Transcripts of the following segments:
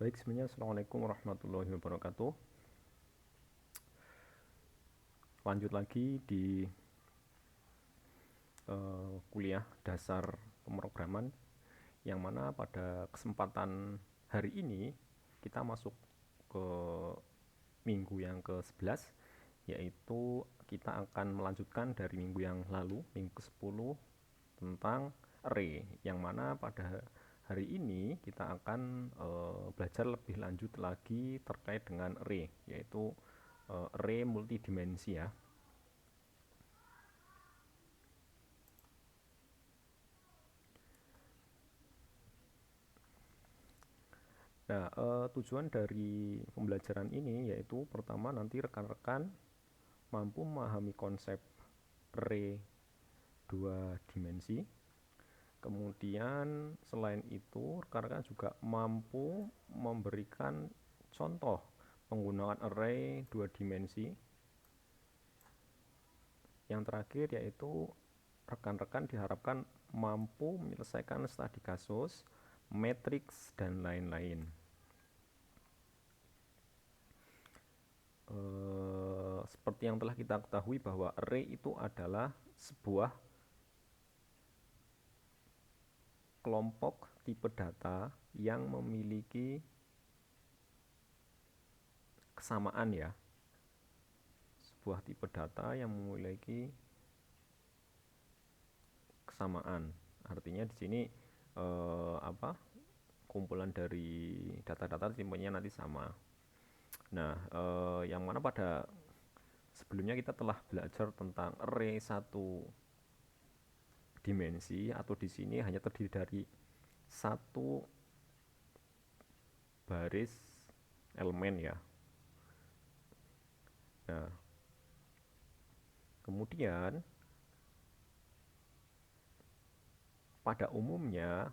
Baik, sebenarnya Assalamualaikum warahmatullahi wabarakatuh. Lanjut lagi di kuliah dasar pemrograman, yang mana pada kesempatan hari ini kita masuk ke minggu yang ke-11, yaitu kita akan melanjutkan dari minggu yang lalu, minggu ke-10, tentang array, yang mana pada hari ini kita akan belajar lebih lanjut lagi terkait dengan array, yaitu array multidimensi ya. Nah, tujuan dari pembelajaran ini yaitu pertama nanti rekan-rekan mampu memahami konsep array dua dimensi. Kemudian selain itu rekan-rekan juga mampu memberikan contoh penggunaan array dua dimensi. Yang terakhir yaitu rekan-rekan diharapkan mampu menyelesaikan studi kasus, matriks, dan lain-lain. Seperti yang telah kita ketahui bahwa array itu adalah sebuah kelompok tipe data yang memiliki kesamaan ya. Sebuah tipe data yang memiliki kesamaan. Artinya di sini kumpulan dari data-data tipenya nanti sama. Nah, yang mana pada sebelumnya kita telah belajar tentang array satu dimensi, atau di sini hanya terdiri dari satu baris elemen ya. Nah, kemudian pada umumnya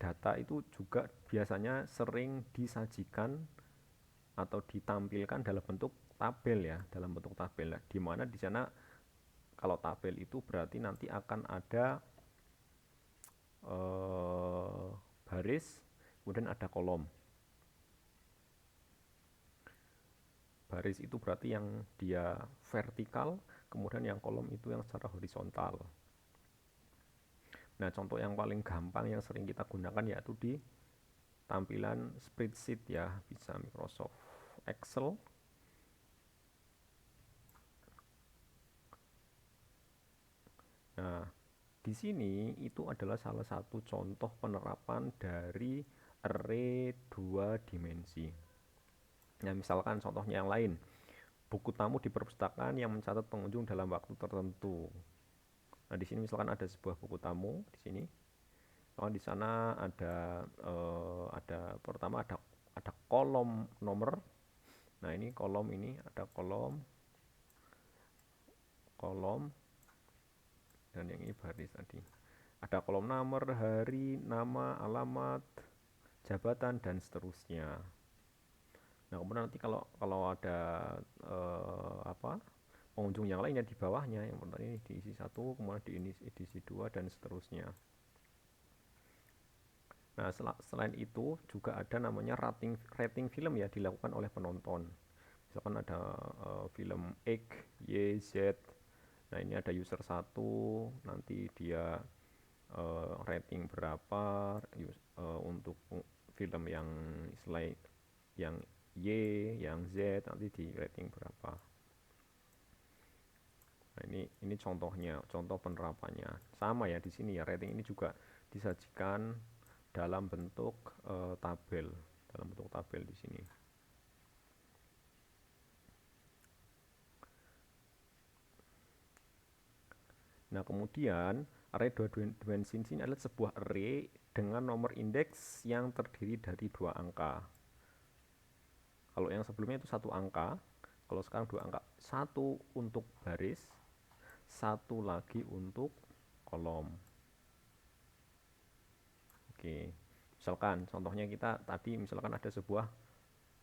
data itu juga biasanya sering disajikan atau ditampilkan dalam bentuk tabel ya, dalam bentuk tabel. Di mana di sana kalau tabel itu berarti nanti akan ada baris, kemudian ada kolom. Baris itu berarti yang dia vertikal, kemudian yang kolom itu yang secara horizontal. Nah, contoh yang paling gampang yang sering kita gunakan yaitu di tampilan spreadsheet ya, bisa Microsoft Excel. Nah, di sini itu adalah salah satu contoh penerapan dari array dua dimensi. Nah, misalkan contohnya yang lain, buku tamu di perpustakaan yang mencatat pengunjung dalam waktu tertentu. Nah, di sini misalkan ada sebuah buku tamu di sini. Oh, di sana ada pertama ada kolom nomor. Nah, ini kolom, ini ada kolom dan yang ini baris tadi. Ada kolom nomor, hari, nama, alamat, jabatan, dan seterusnya. Nah, kemudian nanti kalau ada pengunjung yang lainnya di bawahnya, yang pertama ini diisi satu, kemudian diisi dua, dan seterusnya. Nah, selain itu juga ada namanya rating film ya, dilakukan oleh penonton. Misalkan ada film X, Y, Z. Nah, ini ada user 1, nanti dia rating berapa untuk film yang slide yang Y, yang Z, nanti di rating berapa. Nah, ini contohnya, contoh penerapannya. Sama ya di sini ya, rating ini juga disajikan dalam bentuk tabel, di sini. Nah, kemudian array dua dimensi ini adalah sebuah array dengan nomor indeks yang terdiri dari dua angka. Kalau yang sebelumnya itu satu angka, kalau sekarang dua angka. Satu untuk baris, satu lagi untuk kolom. Oke, misalkan contohnya kita tadi misalkan ada sebuah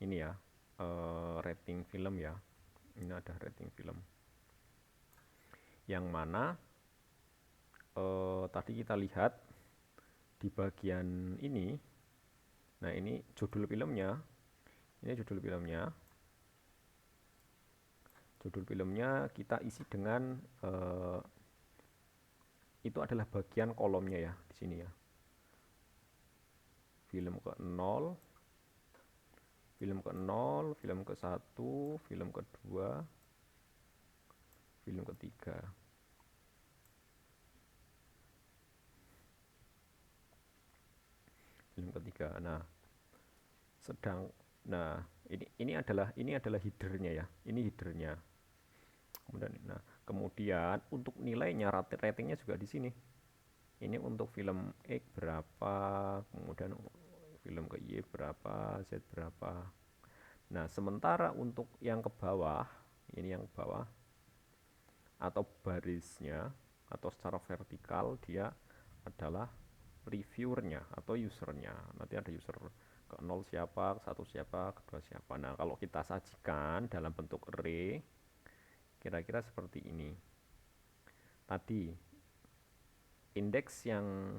ini ya, rating film ya. Ini ada rating film. Yang mana tadi kita lihat di bagian ini Nah, ini judul filmnya. Ini judul filmnya. Judul filmnya kita isi dengan itu adalah bagian kolomnya ya di sini ya. Film ke-0, film ke-0, film ke-1, film ke-2, film ke-3. Film ketiga. Nah, ini adalah headernya ya. Ini headernya. Kemudian untuk nilainya ratingnya juga di sini. Ini untuk film X berapa, kemudian film ke Y berapa, Z berapa. Nah, sementara untuk yang ke bawah, ini yang ke bawah atau barisnya atau secara vertikal dia adalah reviewernya atau usernya. Nanti ada user ke 0 siapa, ke 1 siapa, ke 2 siapa. Nah, kalau kita sajikan dalam bentuk array, kira-kira seperti ini. Tadi, indeks yang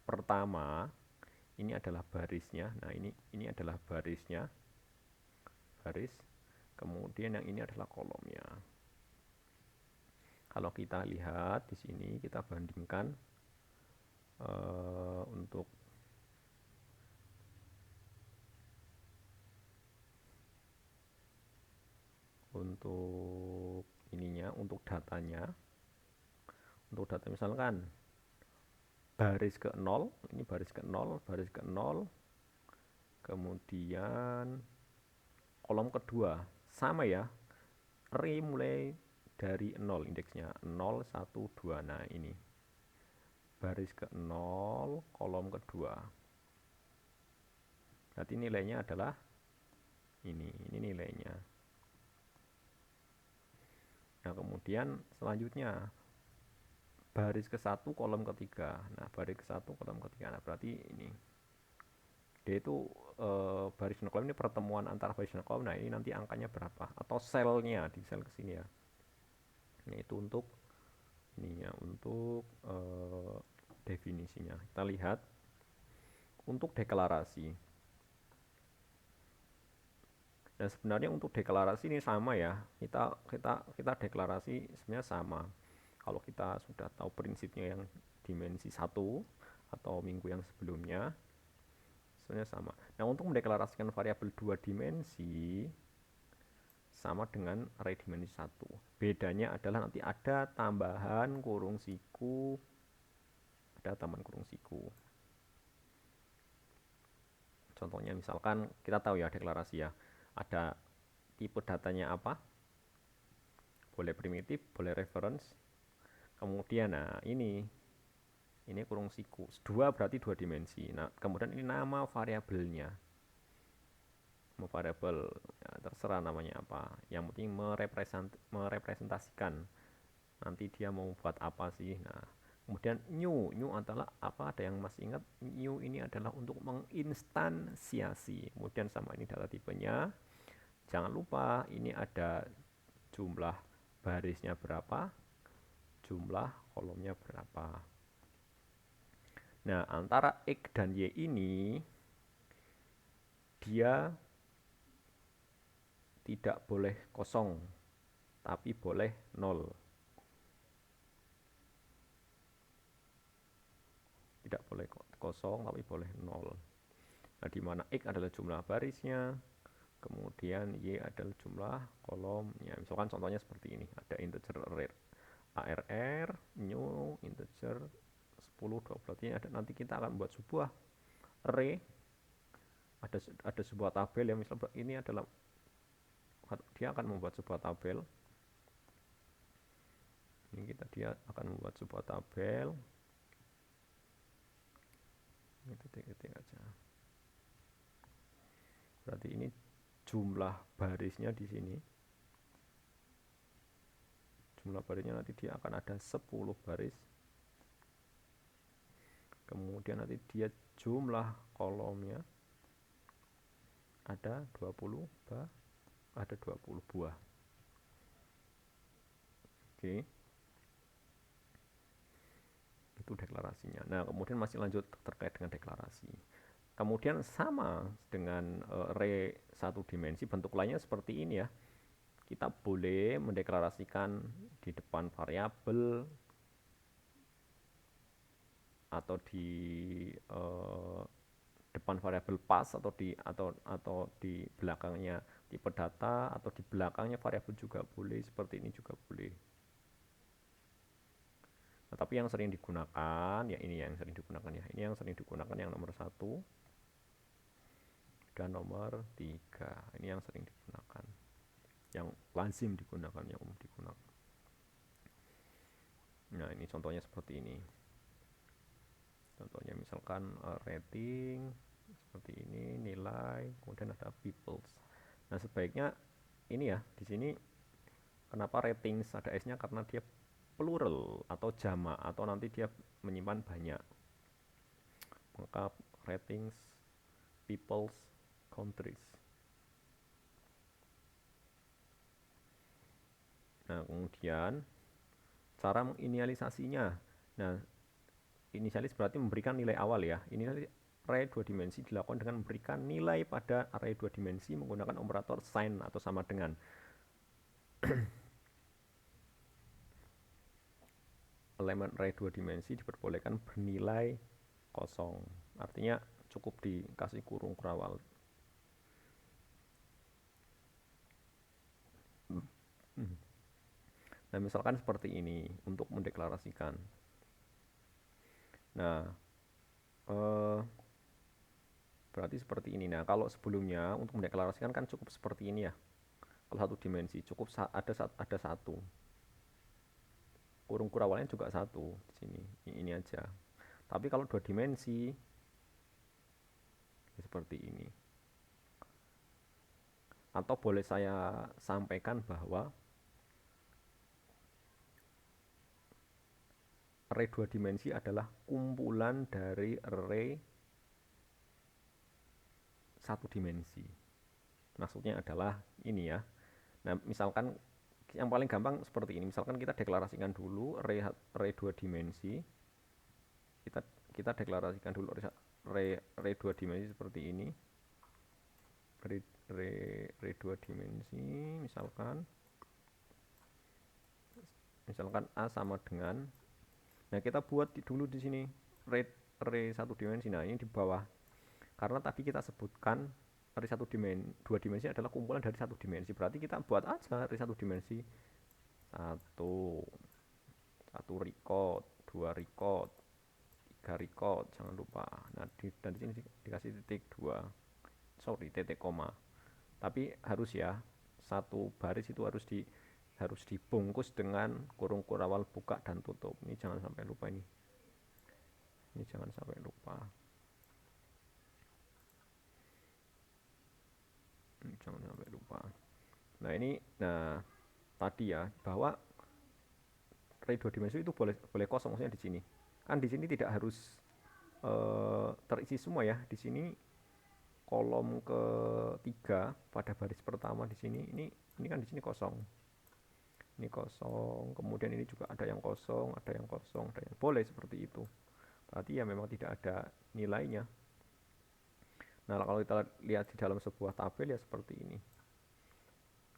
pertama, ini adalah barisnya. Nah, ini adalah barisnya. Baris. Kemudian yang ini adalah kolomnya. Kalau kita lihat di sini, kita bandingkan untuk ininya, untuk datanya. Untuk data misalkan baris ke 0, ini baris ke 0, baris ke 0. Kemudian kolom kedua sama ya. Array mulai dari 0 indeksnya 0, 1, 2. Nah, ini baris ke 0, kolom kedua. Berarti nilainya adalah ini nilainya. Nah, kemudian selanjutnya baris ke 1, kolom ketiga. Nah, baris ke 1, kolom ketiga. Nah, berarti ini D itu baris dan kolom ini pertemuan antara baris dan kolom. Nah, ini nanti angkanya berapa? Atau selnya di sel ke sini ya. Ini itu untuk ininya, untuk definisinya. Kita lihat untuk deklarasi. Dan sebenarnya untuk deklarasi ini sama ya. Kita deklarasi sebenarnya sama. Kalau kita sudah tahu prinsipnya yang dimensi 1 atau minggu yang sebelumnya, sebenarnya sama. Nah, untuk mendeklarasikan variabel 2 dimensi sama dengan array dimensi 1. Bedanya adalah nanti ada tambahan kurung siku. Ada tambahan kurung siku. Contohnya misalkan kita tahu ya deklarasi ya. Ada tipe datanya apa? Boleh primitif, boleh reference. Kemudian ini kurung siku. 2 berarti 2 dimensi. Nah, kemudian ini nama variabelnya. Mau variabel ya, terserah namanya apa. Yang penting merepresentasikan. Nanti dia mau buat apa sih? Nah, kemudian new adalah apa? Ada yang masih ingat? New ini adalah untuk menginstansiasi. Kemudian sama ini data tipenya. Jangan lupa ini ada jumlah barisnya berapa, jumlah kolomnya berapa. Nah, antara X dan Y ini dia tidak boleh kosong, tapi boleh 0. Tidak boleh kosong, tapi boleh 0. Nah, di mana X adalah jumlah barisnya, kemudian Y adalah jumlah kolomnya. Misalkan contohnya seperti ini, ada integer array ARR, new, integer 10, 20. Berarti nanti kita akan membuat sebuah array, ada sebuah tabel yang misalnya ini adalah, dia akan membuat sebuah tabel. Ini dia akan membuat sebuah tabel. Ini titik-titik aja. Berarti ini jumlah barisnya di sini. Jumlah barisnya nanti dia akan ada 10 baris. Kemudian nanti dia jumlah kolomnya ada 20 buah. Oke. Itu deklarasinya. Nah, kemudian masih lanjut terkait dengan deklarasi. Kemudian sama dengan array satu dimensi, bentuk lainnya seperti ini ya. Kita boleh mendeklarasikan di depan variabel atau di depan variabel pass atau di belakangnya tipe data atau di belakangnya variabel juga boleh, seperti ini juga boleh. Nah, tapi yang sering digunakan ya ini yang sering digunakan ya. Ini yang sering digunakan yang nomor 1 dan nomor 3. Ini yang sering digunakan. Yang lazim digunakan, yang umum digunakan. Nah, ini contohnya seperti ini. Contohnya misalkan rating seperti ini, nilai, kemudian ada peoples. Nah, sebaiknya ini ya, di sini kenapa ratings ada S-nya, karena dia plural atau jamak atau nanti dia menyimpan banyak. Maka ratings, peoples, countries. Nah, kemudian cara menginisialisasinya. Nah, inisialis berarti memberikan nilai awal ya. Ini array 2 dimensi dilakukan dengan memberikan nilai pada array 2 dimensi menggunakan operator sign atau sama dengan. Elemen array 2 dimensi diperbolehkan bernilai kosong. Artinya cukup dikasih kurung kurawal. Nah, misalkan seperti ini untuk mendeklarasikan. Nah, berarti seperti ini. Nah, kalau sebelumnya untuk mendeklarasikan kan cukup seperti ini ya. Kalau satu dimensi cukup ada satu. Kurung kurawalnya juga satu di sini. Ini aja. Tapi kalau 2 dimensi ya seperti ini. Atau boleh saya sampaikan bahwa array 2 dimensi adalah kumpulan dari array 1 dimensi. Maksudnya adalah ini ya. Nah, misalkan yang paling gampang seperti ini. Misalkan kita deklarasikan dulu array 2 dimensi. Kita deklarasikan dulu array 2 dimensi seperti ini. Array 2 dimensi misalkan A sama dengan. Nah, kita buat dulu di sini array 1 dimensi. Nah, ini di bawah. Karena tadi kita sebutkan array 2 dimensi adalah kumpulan dari 1 dimensi. Berarti kita buat aja array 1 dimensi. 1 record, 2 record, 3 record, jangan lupa. Nah, dan di sini dikasih titik 2. Titik koma. Tapi harus ya, satu baris itu harus dibungkus dengan kurung kurawal buka dan tutup. Ini jangan sampai lupa ini. Ini jangan sampai lupa. Jangan sampai lupa. Nah, tadi ya, bahwa array 2 dimensi itu boleh kosong, maksudnya di sini. Kan di sini tidak harus terisi semua ya. Di sini kolom ketiga pada baris pertama di sini ini kan di sini kosong. Ini kosong, kemudian ini juga ada yang kosong, ada yang kosong, ada yang boleh seperti itu. Berarti ya memang tidak ada nilainya. Nah, kalau kita lihat di dalam sebuah tabel ya seperti ini.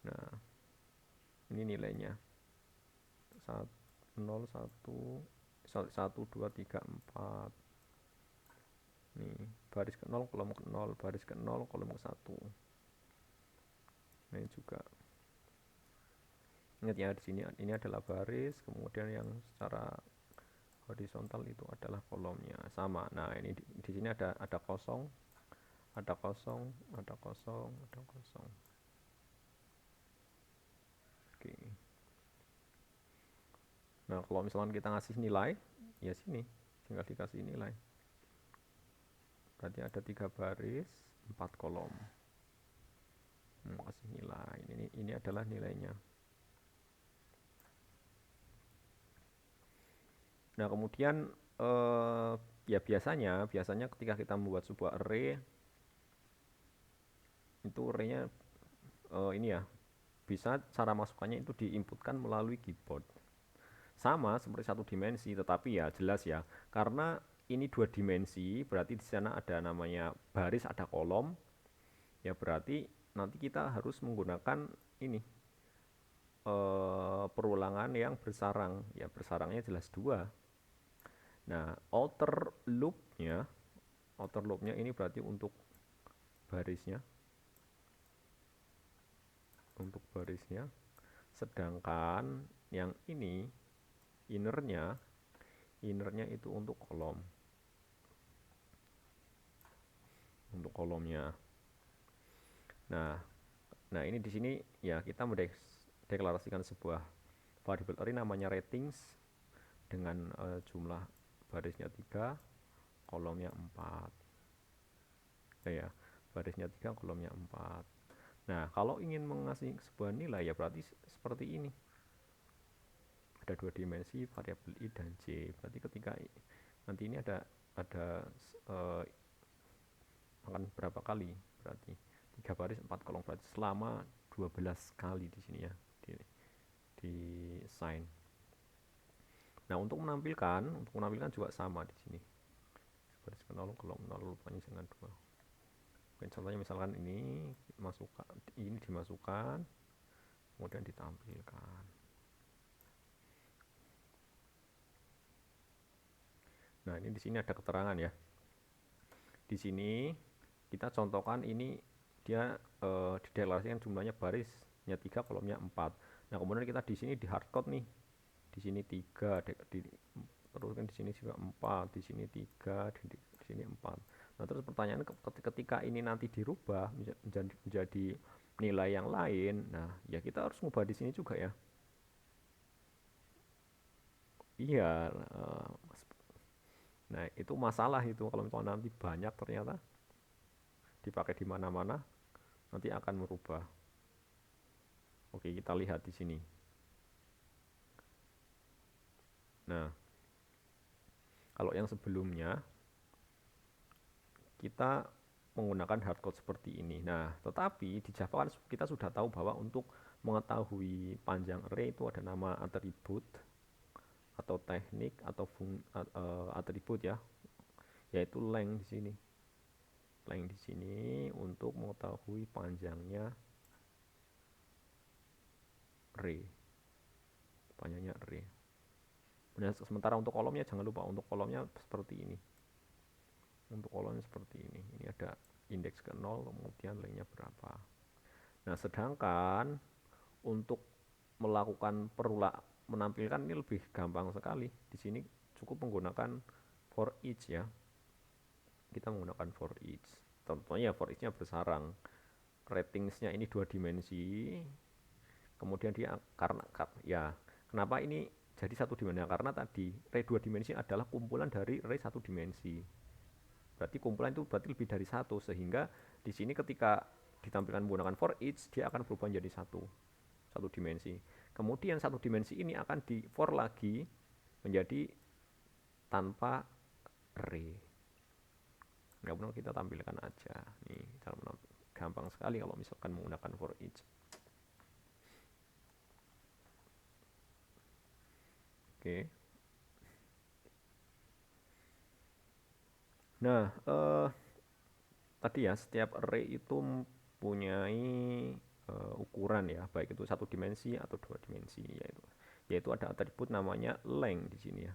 Nah, ini nilainya 0, 1, 2, 3, 4. Nih, baris ke 0, kolom ke 0, baris ke 0, kolom ke 1. Nah, ini juga. Ingat ya, di sini ini adalah baris, kemudian yang secara horizontal itu adalah kolomnya. Sama. Nah, ini di sini ada kosong, ada kosong, ada kosong, ada kosong. Oke. Nah, kalau misalkan kita ngasih nilai, ya sini tinggal dikasih nilai. Berarti ada 3 baris, 4 kolom. Kasih nilai. Ini adalah nilainya. Nah, kemudian ya biasanya ketika kita membuat sebuah array itu arraynya ini ya, bisa cara masukannya itu diinputkan melalui keyboard. Sama seperti 1 dimensi, tetapi ya jelas ya, karena ini 2 dimensi, berarti di sana ada namanya baris, ada kolom. Ya berarti nanti kita harus menggunakan ini perulangan yang bersarang. Ya bersarangnya jelas 2. Nah, outer loopnya ini berarti barisnya, untuk barisnya. Sedangkan yang ini innernya itu untuk kolomnya. Nah, ini di sini ya kita mendeklarasikan sebuah variabel array namanya ratings dengan jumlah barisnya 3, kolomnya 4. Ya, barisnya 3, kolomnya 4. Nah, kalau ingin mengasih sebuah nilai ya berarti seperti ini. Ada 2 dimensi variabel i dan j. Berarti ketika nanti ini ada akan berapa kali? Berarti 3 baris 4 kolom, berarti selama 12 kali di sini ya di sign. Nah, untuk menampilkan juga sama di sini. Baris ke 0, kolom 0, lupanya dengan 2. Mungkin contohnya misalkan ini dimasukkan, kemudian ditampilkan. Nah, ini di sini ada keterangan ya. Di sini kita contohkan ini dia dideklarasikan jumlahnya barisnya 3, kolomnya 4. Nah, kemudian kita di sini di hardcode nih. Di sini 3, terus kan di sini juga 4, di sini 3, di sini 4. Nah, terus pertanyaannya ketika ini nanti dirubah menjadi nilai yang lain, nah ya kita harus ngubah di sini juga ya. Iya, nah itu masalah itu kalau misalnya nanti banyak ternyata dipakai di mana-mana nanti akan merubah. Oke, kita lihat di sini. Nah, kalau yang sebelumnya kita menggunakan hardcode seperti ini. Nah, tetapi di Java kan kita sudah tahu bahwa untuk mengetahui panjang array itu ada nama atribut atau teknik atau atribut ya, yaitu length di sini. Length di sini untuk mengetahui panjangnya array. Panjangnya array. Nah, sementara untuk kolomnya jangan lupa, untuk kolomnya seperti ini. Untuk kolomnya seperti ini. Ini ada indeks ke 0, kemudian lengthnya berapa. Nah, sedangkan untuk melakukan menampilkan ini lebih gampang sekali. Di sini cukup menggunakan for each ya. Kita menggunakan for each. Tentunya for each-nya bersarang. Ratingsnya ini 2 dimensi. Kemudian dia karena ya kenapa ini jadi 1 dimensi? Karena tadi array 2 dimensi adalah kumpulan dari array 1 dimensi. Berarti kumpulan itu berarti lebih dari 1, sehingga di sini ketika ditampilkan menggunakan for each dia akan berubah menjadi 1 dimensi. Kemudian 1 dimensi ini akan di for lagi menjadi tanpa array. Kemudian kita tampilkan aja nih, gampang sekali kalau misalkan menggunakan for each. Oke. Nah, tadi ya setiap array itu mempunyai ukuran ya, baik itu 1 dimensi atau 2 dimensi, yaitu ada atribut namanya length di sini ya.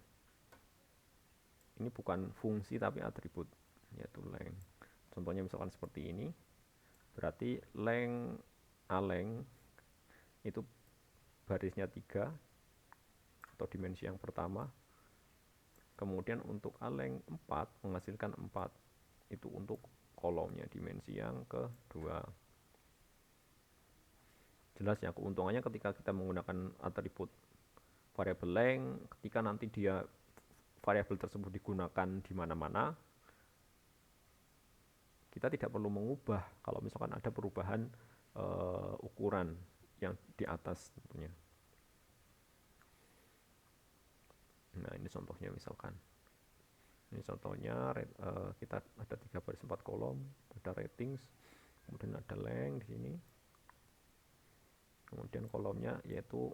Ini bukan fungsi tapi atribut, yaitu length. Contohnya misalkan seperti ini, berarti length itu barisnya 3 atau dimensi yang pertama. Kemudian untuk length 4 menghasilkan 4, itu untuk kolomnya dimensi yang kedua. Jelas ya, keuntungannya ketika kita menggunakan atribut variabel length, ketika nanti dia variabel tersebut digunakan di mana-mana, kita tidak perlu mengubah kalau misalkan ada perubahan ukuran yang di atas tentunya. Nah, ini contohnya misalkan. Ini contohnya kita ada 3 baris 4 kolom, ada ratings, kemudian ada length di sini. Kemudian kolomnya yaitu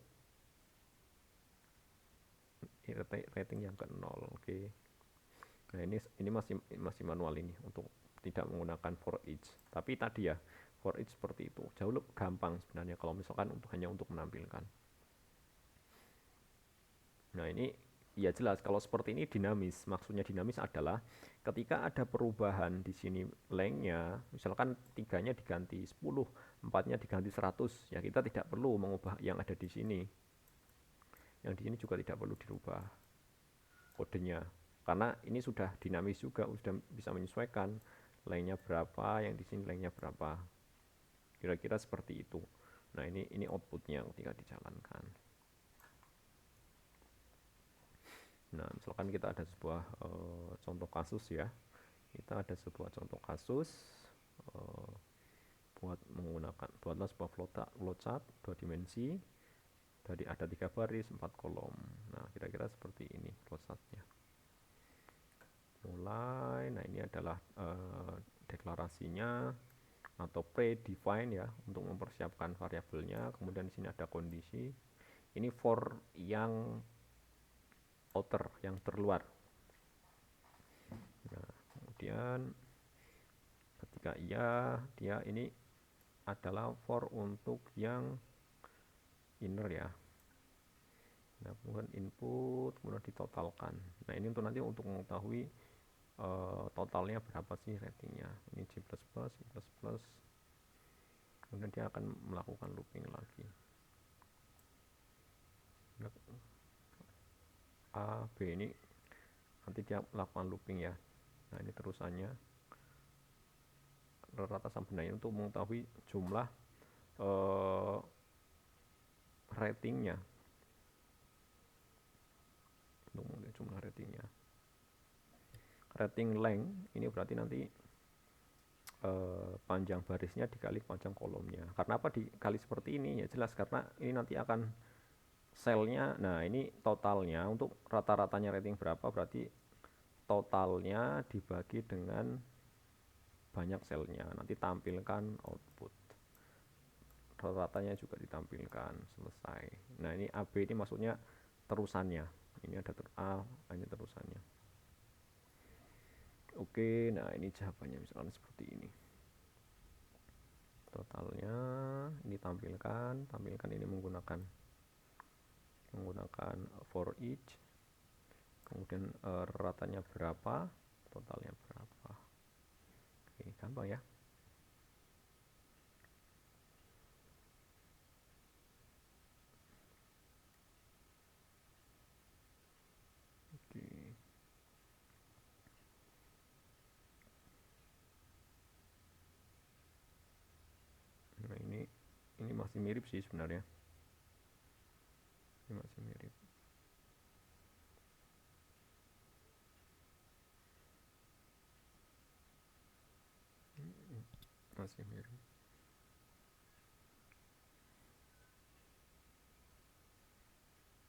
rating yang ke 0. Oke. Nah, ini masih manual ini untuk tidak menggunakan for each. Tapi tadi ya, for each seperti itu. Jauh lebih gampang sebenarnya kalau misalkan hanya untuk menampilkan. Nah, ini ya jelas kalau seperti ini dinamis. Maksudnya dinamis adalah ketika ada perubahan di sini lengthnya, misalkan 3-nya diganti 10, 4-nya diganti 100, ya kita tidak perlu mengubah yang ada di sini. Yang di sini juga tidak perlu dirubah kodenya. Karena ini sudah dinamis juga, sudah bisa menyesuaikan lengthnya berapa, yang di sini lengthnya berapa. Kira-kira seperti itu. Nah, ini outputnya ketika dijalankan. Nah, misalkan kita ada sebuah contoh kasus ya. Kita ada sebuah contoh kasus uh, buatlah sebuah flowchart 2 dimensi dari ada 3 baris 4 kolom. Nah, kira-kira seperti ini flowchartnya. Mulai, nah ini adalah deklarasinya atau predefine ya untuk mempersiapkan variabelnya. Kemudian di sini ada kondisi. Ini for yang outer, yang terluar. Nah, kemudian ketika iya, dia ini adalah for untuk yang inner ya. Nah, kemudian input, kemudian ditotalkan. Nah, ini untuk nanti untuk mengetahui totalnya berapa sih ratingnya. Ini G++, C++. Kemudian dia akan melakukan looping lagi. A, B ini nanti dia melakukan looping ya. Nah, ini terusannya. Rata sebenarnya untuk mengetahui jumlah ratingnya. Untuk mengetahui jumlah ratingnya. Rating length ini berarti nanti panjang barisnya dikali panjang kolomnya. Karena apa dikali seperti ini? Ya jelas karena ini nanti akan selnya. Nah, ini totalnya untuk rata-ratanya rating berapa berarti totalnya dibagi dengan banyak selnya. Nanti tampilkan output. Rata-ratanya juga ditampilkan. Selesai. Nah, ini AB ini maksudnya terusannya. Ini ada A, ini terusannya. Oke, nah ini jawabannya misalkan seperti ini. Totalnya ini tampilkan ini menggunakan for each. Kemudian ratanya berapa, totalnya berapa. Oke, gampang ya. Oke. Nah, ini masih mirip sih sebenarnya. Ini masih mirip. Masih mirip.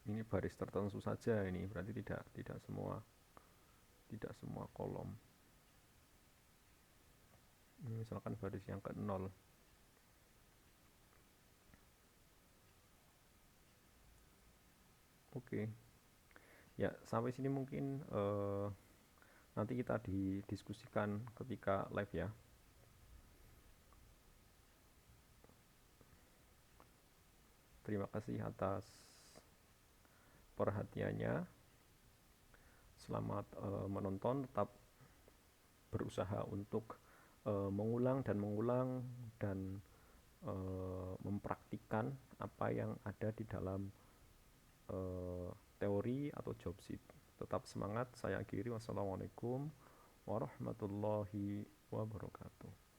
Ini baris tertentu saja ini, berarti tidak semua kolom. Ini misalkan baris yang ke 0. Oke. Ya, sampai sini mungkin nanti kita didiskusikan ketika live ya. Terima kasih atas perhatiannya. Selamat menonton, tetap berusaha untuk mengulang dan mempraktikkan apa yang ada di dalam teori atau job sheet. Tetap semangat, saya akhiri. Wassalamualaikum warahmatullahi wabarakatuh.